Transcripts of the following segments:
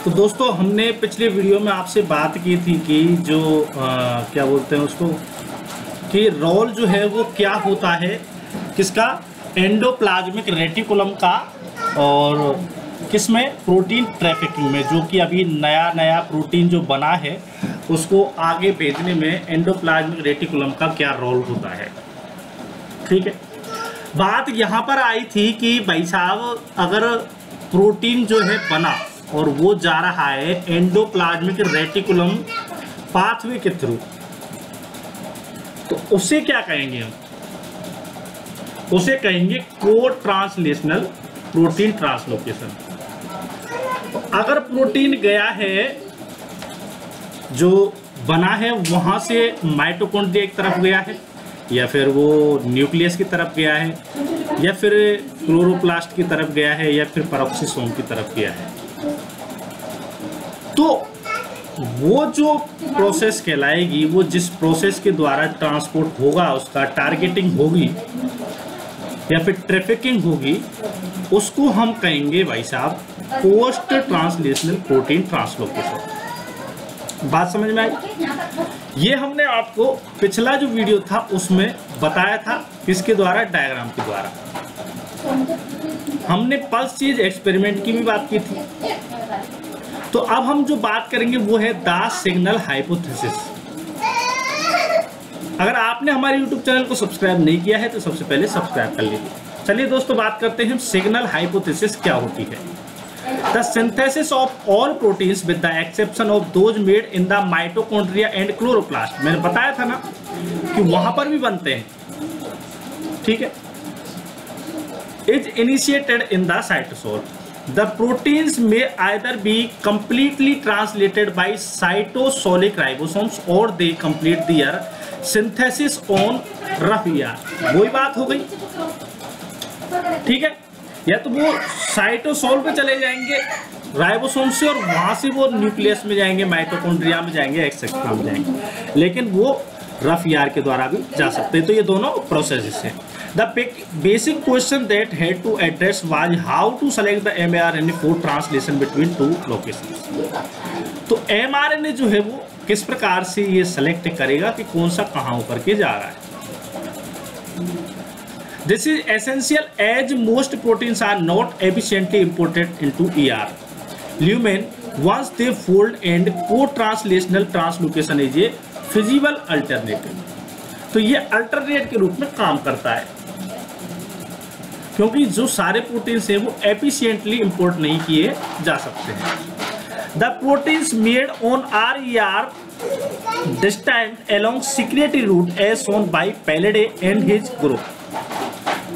तो दोस्तों हमने पिछले वीडियो में आपसे बात की थी कि जो क्या बोलते हैं उसको कि रोल जो है वो क्या होता है किसका, एंडोप्लाज्मिक रेटिकुलम का, और किसमें, प्रोटीन ट्रैफिकिंग में, जो कि अभी नया प्रोटीन जो बना है उसको आगे भेजने में एंडोप्लाज्मिक रेटिकुलम का क्या रोल होता है। ठीक है, बात यहाँ पर आई थी कि भाई साहब अगर प्रोटीन जो है बना और वो जा रहा है एंडोप्लाज्मिक रेटिकुलम पाथवे के थ्रू, तो उसे क्या कहेंगे हम, उसे कहेंगे को ट्रांसलेशनल प्रोटीन ट्रांसलोकेशन। तो अगर प्रोटीन गया है जो बना है वहां से माइटोकॉन्ड्रिया की तरफ गया है, या फिर वो न्यूक्लियस की तरफ गया है, या फिर क्लोरोप्लास्ट की तरफ गया है, या फिर पेरोक्सिसोम की तरफ गया है, तो वो जो प्रोसेस कहलाएगी, वो जिस प्रोसेस के द्वारा ट्रांसपोर्ट होगा, उसका टारगेटिंग होगी या फिर ट्रैफिकिंग होगी, उसको हम कहेंगे भाई साहब पोस्ट ट्रांसलेशनल प्रोटीन ट्रांसलोकेशन। बात समझ में आई? ये हमने आपको पिछला जो वीडियो था उसमें बताया था, किसके द्वारा, डायग्राम के द्वारा। हमने पल्स चेंज एक्सपेरिमेंट की भी बात की थी। तो अब हम जो बात करेंगे वो है द सिग्नल हाइपोथेसिस। अगर आपने हमारे YouTube चैनल को सब्सक्राइब नहीं किया है तो सबसे पहले सब्सक्राइब कर लीजिए। चलिए दोस्तों बात करते हैं सिग्नल हाइपोथेसिस क्या होती है। The synthesis of all proteins with the exception of those made in the mitochondria and chloroplast. मैंने बताया था ना कि वहां पर भी बनते हैं, ठीक है। Is initiated in the cytosol. The proteins may either be completely translated by cytosolic ribosomes or they complete their synthesis on rough ER। वही बात हो गई, ठीक है। या तो वो साइटोसोल पे चले जाएंगे राइबोसोम से और वहां से वो न्यूक्लियस में जाएंगे, माइटोकॉन्ड्रिया में जाएंगे, एक्सेट्रा में जाएंगे, लेकिन वो रफ ER के द्वारा भी जा सकते हैं। तो ये दोनों प्रोसेसेस हैं। The basic question that had to address was how to select the mRNA for translation between two locations। तो mRNA जो है वो किस प्रकार से ये सेलेक्ट करेगा कि कौन सा कहाँ होकर के जा रहा है। This is essential as most proteins are not efficiently imported into ER lumen once they fold, and co-translational translocation is a feasible alternative। तो ये अल्टरनेट के रूप में काम करता है, क्योंकि जो सारे प्रोटीन्स हैं वो एफिशिएंटली इंपोर्ट नहीं किए जा सकते हैं। The proteins made on RER destined along secretory route as shown by Pallade and his group।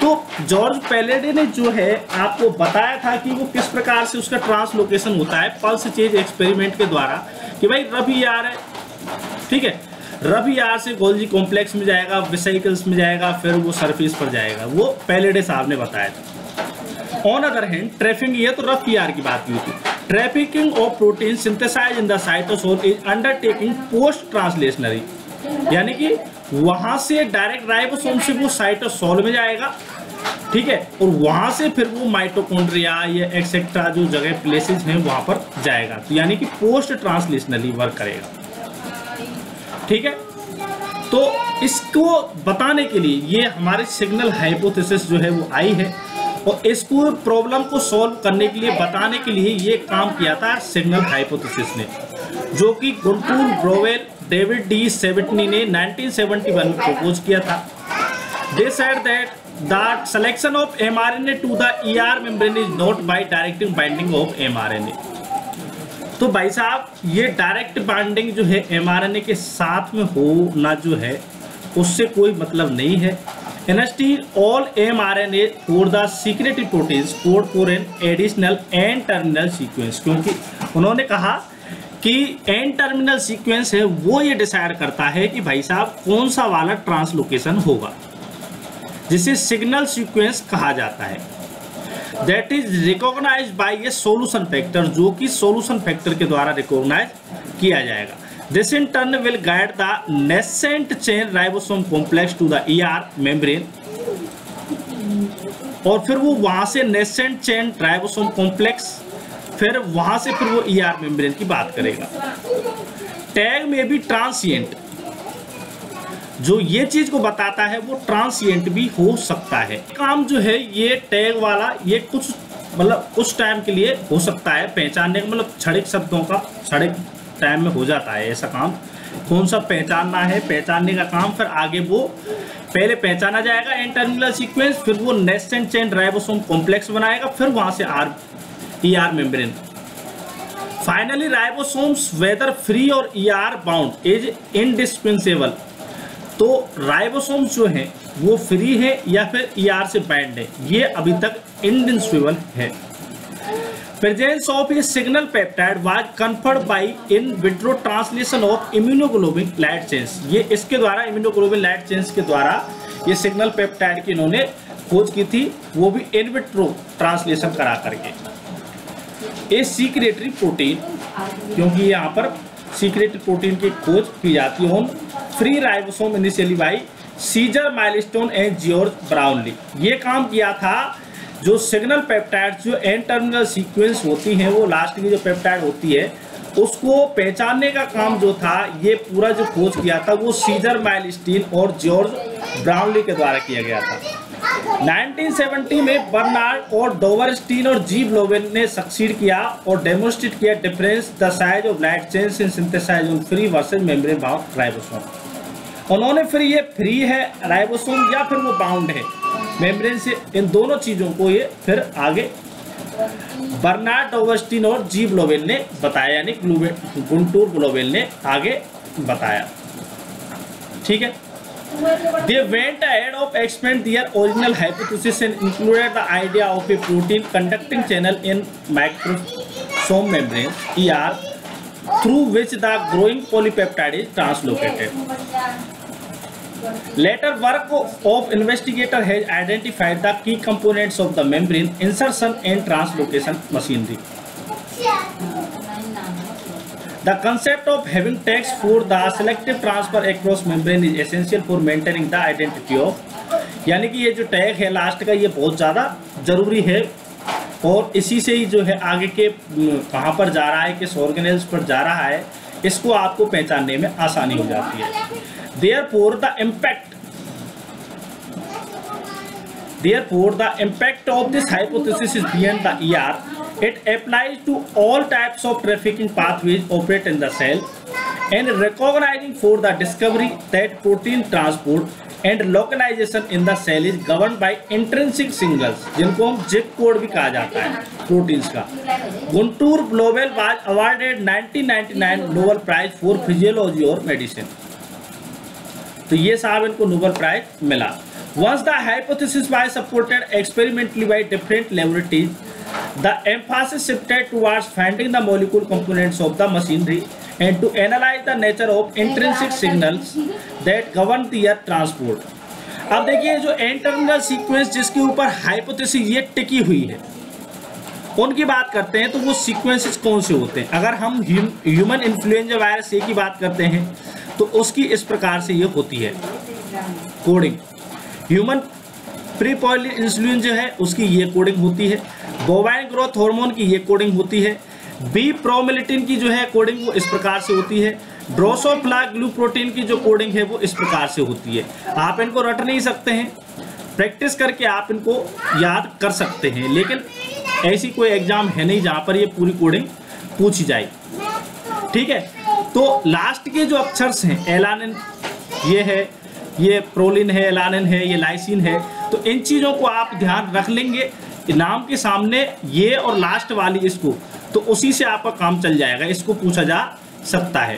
तो जॉर्ज पैलेडे ने जो है आपको बताया था कि वो किस प्रकार से उसका ट्रांसलोकेशन होता है पल्स चेंज एक्सपेरिमेंट के द्वारा, कि भाई रफ ER है, ठीक है, रफ ER से गोल्जी कॉम्प्लेक्स में जाएगा, वेसिकल्स में जाएगा, फिर वो सरफेस पर जाएगा, वो पैलेडे साहब ने बताया था। ऑन अदर हैंड ट्रैफिकिंग, ये तो रफ ER की बात हुई थी। Trafficking of protein synthesise in the cytosol is undertaking post translationary, यानी कि वहां से डायरेक्ट राइबोसोम से वो साइटोसोल में जाएगा, ठीक है, और वहां से फिर वो माइटोकॉन्ड्रिया या एक्सेट्रा जो जगह प्लेसेस हैं वहां पर जाएगा। तो यानी कि पोस्ट ट्रांसलेशनली वर्क करेगा, ठीक है। तो इसको बताने के लिए ये हमारे सिग्नल हाइपोथेसिस जो है वो आई है, और इसको प्रॉब्लम को सॉल्व करने के लिए, बताने के लिए ये काम किया था सिग्नल हाइपोथेसिस ने, जो कि Gunter, Blobel, David D Sabatini ने 1971 में प्रपोज किया था। They said that the selection of mRNA to the ER membrane is not by direct binding of mRNA। तो भाई साहब ये डायरेक्ट बाइंडिंग जो है mRNA के साथ में होना जो है उससे कोई मतलब नहीं है। Instead, all mRNA for the secretory proteins code for an additional N-terminal sequence, क्योंकि उन्होंने कहा कि N-terminal sequence है वो ये डिसाइड करता है कि भाई साहब कौन सा वाला ट्रांसलोकेशन होगा, जिसे सिग्नल सीक्वेंस कहा जाता है। That is recognised by a solution factor, जो कि सोल्यूशन फैक्टर के द्वारा रिकॉग्नाइज किया जाएगा। This in turn will guide the nascent chain ribosome complex to the ER membrane, और फिर वो वहां से नेसेंट चेन राइबोसोम कॉम्प्लेक्स फिर वहां से फिर वो ER मेम्ब्रेन की बात करेगा। टैग में भी ट्रांसिएंट, जो ये चीज को बताता है वो ट्रांसिएंट भी हो सकता है। काम जो है ये टैग वाला ये कुछ मतलब कुछ टाइम के लिए हो सकता है पहचानने का, मतलब क्षणिक शब्दों का क्षणिक टाइम में हो जाता है ऐसा काम। कौन सा पहचानना है, पहचानने का काम, फिर आगे वो पहले पहचाना जाएगा एन टर्मिनल सीक्वेंस, फिर वो नेस्सेंट चेन राइबोसोम कॉम्प्लेक्स बनाएगा, फिर वहां से ER membrane. Finally ribosomes whether free और ER बाउंड इज इंडिस्पेंसेबल। तो राइबोसोम्स जो हैं वो फ्री है या फिर ER से बाइंड है, ये अभी तक इंडिस्पेंसेबल है। Presence of A signal peptide was conferred bye in vitro translation of immunoglobulin light chains. ये इसके द्वारा इम्यूनोग्लोबिन लाइट चेन्स के द्वारा ये सिग्नल पेप्टाइड की इन्होंने खोज की थी, वो भी इन विट्रो ट्रांसलेशन करा करके। ए सीक्रेटरी प्रोटीन, क्योंकि यहाँ पर सीक्रेटरी प्रोटीन की खोज की जाती है। Free ribosome initially by Cesar Milstein and George Brownlee. ये काम किया था जो सिग्नल पेप्टाइड जो एन टर्मिनल सीक्वेंस होती हैं, वो लास्ट की जो पेप्टाइड होती है उसको पहचानने का काम जो था ये पूरा जो खोज किया था वो सीजर माइलस्टीन और जॉर्ज ब्राउनली के द्वारा किया गया था। 1970 में बर्नार्ड और डोवरस्टीन और जी ब्लोवेन ने सक्सीड किया और डेमोन्स्ट्रेट किया difference the size of light chains in synthesise on free versus membrane bound ribosome. उन्होंने फिर ये फ्री है राइबोसोम या फिर वो बाउंड है मेम्ब्रेन से, इन दोनों चीजों को ये फिर आगे बर्नार्ड डोवरस्टीन और जी ब्लोवेल ने बताया, यानी गुंटूर ब्लोवेल ने आगे बताया। ठीक है, they went ahead of expand their original hypothesis and included the idea of a protein conducting channel in microsome membrane ER through which the growing polypeptide is translocated. Later work of investigator has identified the key components of the membrane insertion and translocation machinery. The concept of having tags for the selective transfer across membrane is essential for maintaining the identity of, यानी कि ये जो tag है last का ये बहुत ज़्यादा ज़रूरी है और इसी से ही जो है आगे के कहाँ पर जा रहा है, किस ऑर्गेनेल्स पर जा रहा है, इसको आपको पहचानने में आसानी हो जाती है। Therefore, the impact of this hypothesis is beyond the ER. It applies to all types of trafficking pathways operate in the cell, and recognizing for the discovery that protein transport and localization in the cell is governed by intrinsic signals, जिनको हम zip code भी कहा जाता है proteins का। Gunter Blobel was awarded 1999 Nobel prize for physiology और medicine. तो ये साहब इनको नोबेल प्राइज मिला। Once the hypothesis was supported experimentally by different laboratories, the emphasis shifted towards finding the molecular components of the machinery and to analyze the nature of intrinsic signals that govern their transport. अब देखिए जो एंटरनल sequence जिसके ऊपर hypothesis ये टिकी हुई है उनकी बात करते हैं, तो वो सीक्वेंसेस कौन से होते हैं। अगर हम ह्यूमन इन्फ्लुएंजा वायरस ए की बात करते हैं तो उसकी इस प्रकार से ये होती है कोडिंग। ह्यूमन प्रीपोइलिन इंसुलिन जो है उसकी ये कोडिंग होती है। बोवाइन ग्रोथ हार्मोन की ये कोडिंग होती है। बी प्रोमेलिटिन की जो है कोडिंग वो इस प्रकार से होती है। ड्रोसोफ्ला ग्लूप्रोटीन की जो कोडिंग है वो इस प्रकार से होती है। आप इनको रट नहीं सकते हैं, प्रैक्टिस करके आप इनको याद कर सकते हैं, लेकिन ऐसी कोई एग्जाम है नहीं जहाँ पर ये पूरी कोडिंग पूछी जाए। ठीक है, तो लास्ट के जो अक्षर्स हैं एलानिन ये है, ये प्रोलिन है, एलानिन है, ये लाइसिन है, तो इन चीज़ों को आप ध्यान रख लेंगे नाम के सामने ये और लास्ट वाली इसको, तो उसी से आपका काम चल जाएगा, इसको पूछा जा सकता है।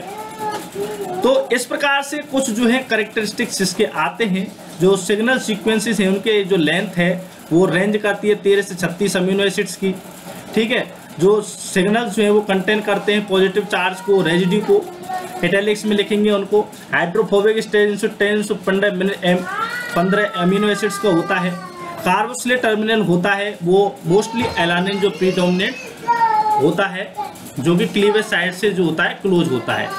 तो इस प्रकार से कुछ जो है कैरेक्टरिस्टिक्स इसके आते हैं। जो सिग्नल सीक्वेंसेस हैं उनके जो लेंथ है वो रेंज करती है 13 से 36 अमीनो एसिड्स की। ठीक है, जो सिग्नल्स जो है वो कंटेन करते हैं पॉजिटिव चार्ज को, रेजिड्यू को, इटैलिक्स में लिखेंगे उनको। हाइड्रोफोबिक स्टेज 10 से 15 अमीनो एसिड्स का होता है। कार्बोक्सिलेट टर्मिनल होता है वो मोस्टली एलानिन जो प्रीडोमिनेंट होता है, जो कि क्लीवेज साइड से जो होता है क्लोज होता है।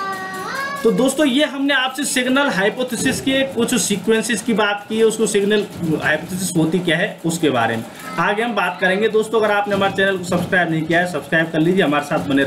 तो दोस्तों ये हमने आपसे सिग्नल हाइपोथेसिस के कुछ सीक्वेंसेस की बात की है, उसको सिग्नल हाइपोथेसिस होती क्या है उसके बारे में आगे हम बात करेंगे। दोस्तों अगर आपने हमारे चैनल को सब्सक्राइब नहीं किया है, सब्सक्राइब कर लीजिए, हमारे साथ बने